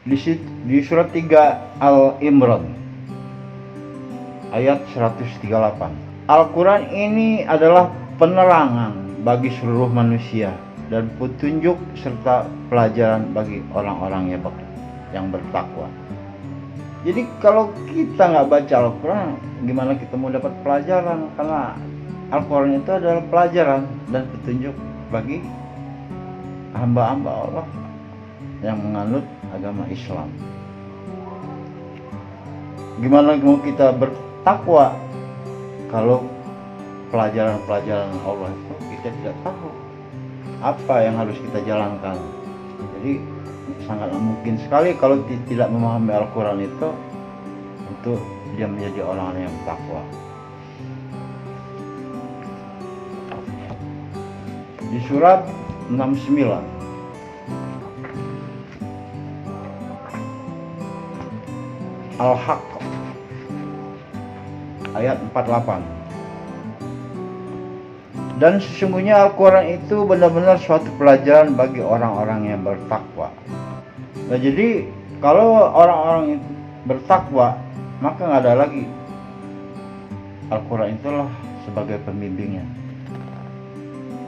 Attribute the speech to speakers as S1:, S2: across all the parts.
S1: di surat 3 Al-Imran ayat 138. Al-Quran ini adalah penerangan bagi seluruh manusia dan petunjuk serta pelajaran bagi orang-orang yang bertakwa. Jadi kalau kita nggak baca Al-Quran, gimana kita mau dapat pelajaran? Karena Al-Quran itu adalah pelajaran dan petunjuk bagi hamba-hamba Allah yang menganut agama Islam. Gimana mau kita bertakwa kalau pelajaran-pelajaran Allah itu kita tidak tahu apa yang harus kita jalankan? Jadi sangat mungkin sekali kalau tidak memahami Al-Quran itu untuk dia menjadi orang yang takwa. Di surat 69 Al-Haqq ayat 48. Dan sesungguhnya Al-Quran itu benar-benar suatu pelajaran bagi orang-orang yang bertakwa. Nah, jadi kalau orang-orang itu bertakwa, maka nggak ada lagi. Al-Quran itulah sebagai pembimbingnya.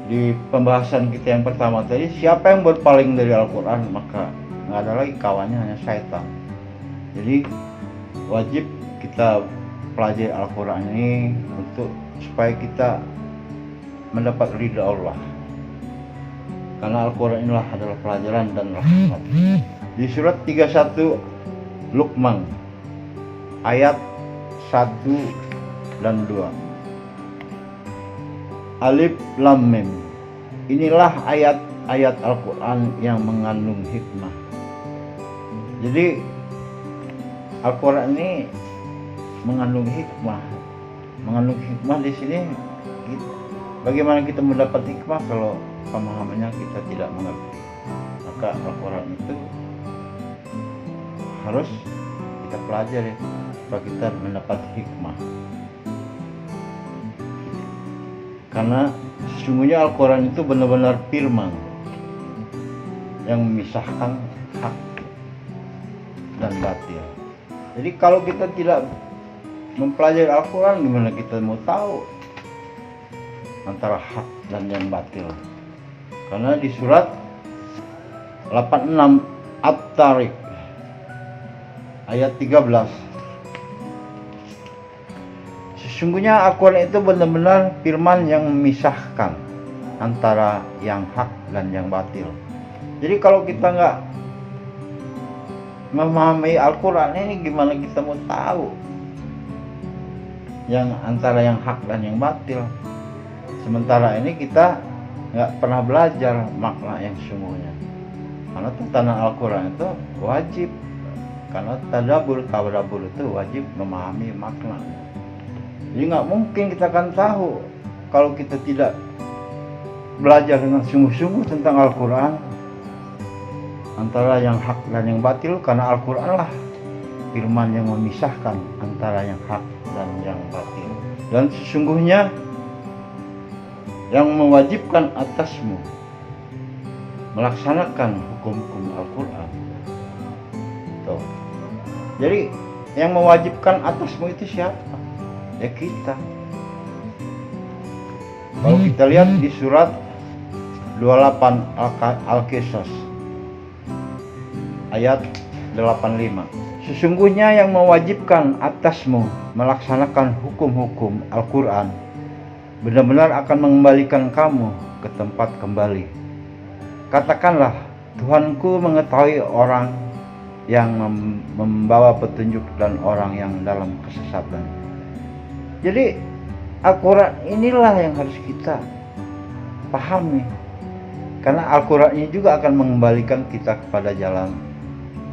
S1: Di pembahasan kita yang pertama tadi, siapa yang berpaling dari Al-Quran, maka nggak ada lagi kawannya, hanya syaitan. Jadi wajib kita pelajari Al-Quran ini supaya kita mendapat ridha Allah, karena Al-Quran inilah adalah pelajaran dan rahmat. Di surat 31 Luqman ayat 1 dan 2. Alif Lam Mim, inilah ayat-ayat Al-Quran yang mengandung hikmah. Jadi Al-Quran ini mengandung hikmah. Mengandung hikmah di sini, bagaimana kita mendapat hikmah kalau pemahamannya kita tidak mengerti? Maka Al-Quran itu harus kita pelajari supaya kita mendapat hikmah. Karena sesungguhnya Al-Quran itu benar-benar firman yang memisahkan hak dan batil. Jadi kalau kita tidak mempelajari Al-Quran, gimana kita mau tahu antara hak dan yang batil? Karena di surat 86 At-Tariq ayat 13, sesungguhnya Al-Quran itu benar-benar firman yang memisahkan antara yang hak dan yang batil. Jadi kalau kita nggak memahami Al-Quran ini, gimana kita mau tahu yang antara yang hak dan yang batil? Sementara ini kita nggak pernah belajar makna yang sesungguhnya. Karena tatanan Al-Quran itu wajib, karena tadabbur itu wajib memahami maknanya. Jadi nggak mungkin kita akan tahu kalau kita tidak belajar dengan sungguh-sungguh tentang Al-Quran antara yang hak dan yang batil, karena Al-Quran lah firman yang memisahkan antara yang hak dan yang batil. Dan sesungguhnya yang mewajibkan atasmu melaksanakan hukum-hukum Al-Quran. Tuh. Jadi yang mewajibkan atasmu itu siapa? Ya kita. Kalau kita lihat di surat 28 Al-Qisas ayat 85, sesungguhnya yang mewajibkan atasmu melaksanakan hukum-hukum Al-Quran benar-benar akan mengembalikan kamu ke tempat kembali. Katakanlah, Tuhanku mengetahui orang yang membawa petunjuk dan orang yang dalam kesesatan. Jadi Al-Quran inilah yang harus kita pahami, karena Al-Quran ini juga akan mengembalikan kita kepada jalan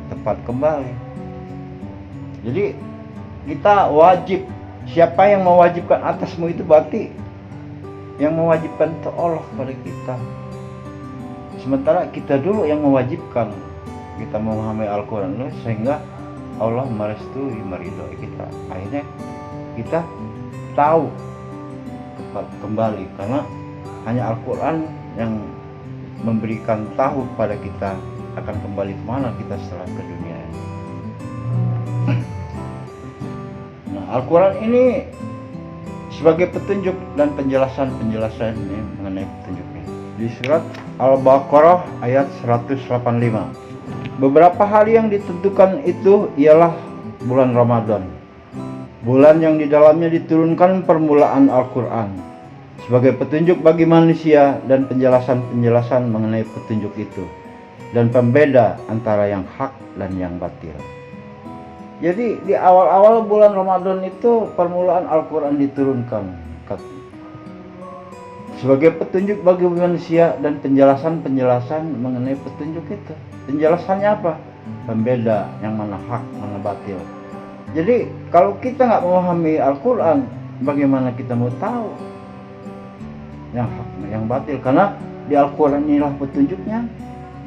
S1: tepat kembali. Jadi kita wajib, siapa yang mewajibkan atasmu itu berarti yang mewajibkan itu Allah kepada kita. Sementara kita dulu yang mewajibkan kita memahami Al-Quran dulu, sehingga Allah merestui, meridhoi kita. Akhirnya kita tahu tepat kembali, karena hanya Al-Quran yang memberikan tahu kepada kita akan kembali kemana kita setelah ke dunia. Al-Quran ini sebagai petunjuk dan penjelasan ini mengenai petunjuknya. Di surat Al-Baqarah ayat 185. Beberapa hari yang ditentukan itu ialah bulan Ramadan, bulan yang di dalamnya diturunkan permulaan Al-Quran sebagai petunjuk bagi manusia dan penjelasan mengenai petunjuk itu, dan pembeda antara yang hak dan yang batil. Jadi di awal-awal bulan Ramadan itu permulaan Al-Quran diturunkan sebagai petunjuk bagi manusia dan penjelasan mengenai petunjuk itu. Penjelasannya apa? Pembeda yang mana hak, mana batil. Jadi kalau kita nggak memahami Al-Quran, bagaimana kita mau tahu yang hak, yang batil? Karena di Al-Quran inilah petunjuknya,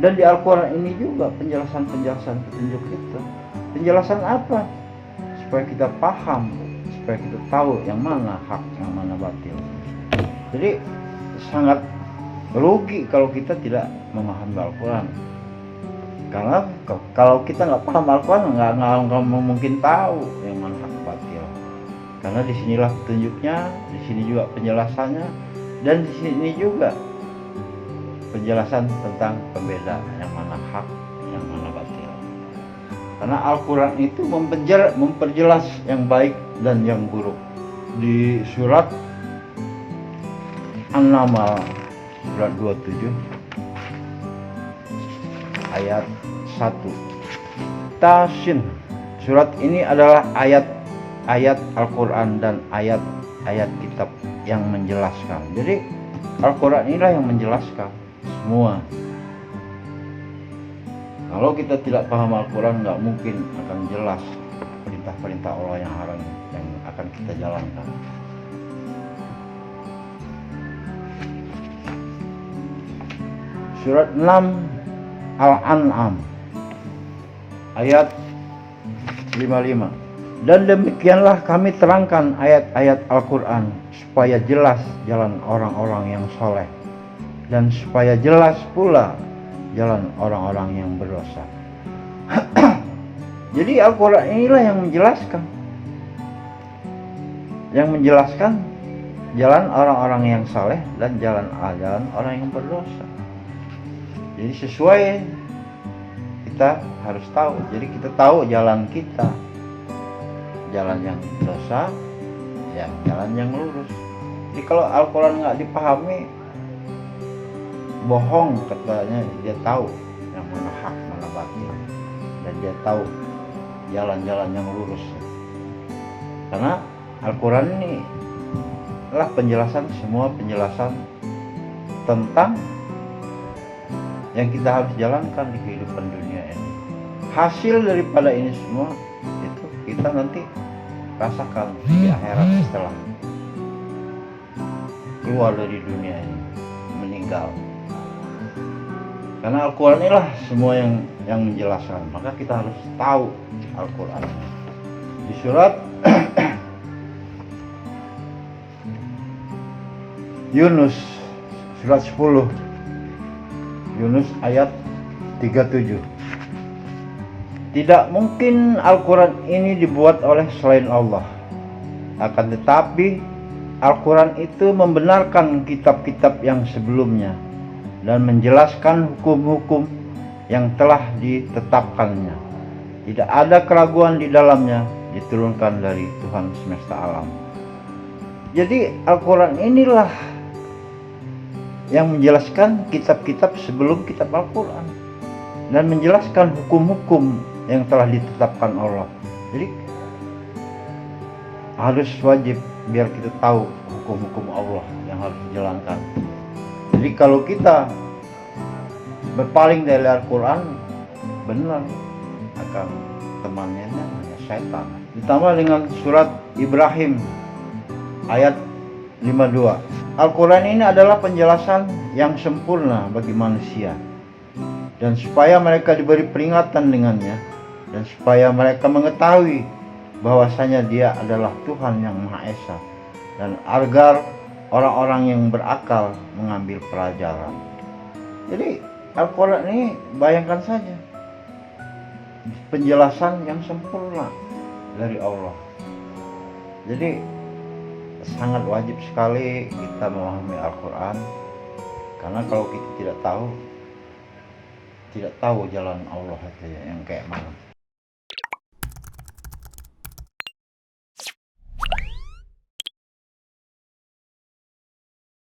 S1: dan di Al-Quran ini juga penjelasan petunjuk itu. Penjelasan apa? Supaya kita paham, supaya kita tahu yang mana hak, yang mana batil. Jadi sangat rugi kalau kita tidak memahami Al-Quran. Karena kalau kita nggak paham Al-Quran, nggak mungkin tahu yang mana hak batil. Karena disinilah petunjuknya, di sini juga penjelasannya, dan di sini juga penjelasan tentang pembeda yang mana hak, yang mana batil. Karena Al-Quran itu memperjelas yang baik dan yang buruk. Di surat An-Naml surat 27 ayat 1. Tasin. Surat ini adalah ayat-ayat Al-Quran dan ayat-ayat kitab yang menjelaskan. Jadi Al-Quran inilah yang menjelaskan semua. Kalau kita tidak paham Al-Quran, nggak mungkin akan jelas perintah-perintah Allah yang akan kita jalankan. Surat 6 Al-An'am ayat 55. Dan demikianlah kami terangkan ayat-ayat Al-Quran supaya jelas jalan orang-orang yang soleh, dan supaya jelas pula jalan orang-orang yang berdosa. Jadi Al-Quran inilah yang menjelaskan jalan orang-orang yang saleh dan jalan orang yang berdosa. Jadi sesuai, kita harus tahu. Jadi kita tahu jalan kita, jalan yang dosa, ya jalan yang lurus. Jadi kalau Al-Quran nggak dipahami, bohong katanya. Dia tahu yang mana hak, mana batil, dan dia tahu jalan-jalan yang lurus. Karena Al-Quran ini adalah semua penjelasan tentang yang kita harus jalankan di kehidupan dunia ini. Hasil daripada ini semua itu kita nanti rasakan di akhirat setelah keluar dari dunia ini, meninggal. Karena Al-Quran inilah semua yang menjelaskan. Maka kita harus tahu Al-Quran. Di surat Yunus surat 10, Yunus ayat 37. Tidak mungkin Al-Quran ini dibuat oleh selain Allah. Akan tetapi Al-Quran itu membenarkan kitab-kitab yang sebelumnya dan menjelaskan hukum-hukum yang telah ditetapkannya. Tidak ada keraguan di dalamnya, diturunkan dari Tuhan semesta alam. Jadi Al-Quran inilah yang menjelaskan kitab-kitab sebelum kitab Al-Quran dan menjelaskan hukum-hukum yang telah ditetapkan Allah. Jadi harus wajib biar kita tahu hukum-hukum Allah yang harus dijalankan. Jadi kalau kita berpaling dari Al-Quran, benar akan temannya hanya setan. Ditambah dengan surat Ibrahim ayat 52. Al-Quran ini adalah penjelasan yang sempurna bagi manusia, dan supaya mereka diberi peringatan dengannya, dan supaya mereka mengetahui bahwasanya Dia adalah Tuhan yang Maha Esa, dan agar orang-orang yang berakal mengambil pelajaran. Jadi Al-Quran ini bayangkan saja, penjelasan yang sempurna dari Allah. Jadi sangat wajib sekali kita memahami Al-Quran, karena kalau kita tidak tahu jalan Allah itu yang kayak mana.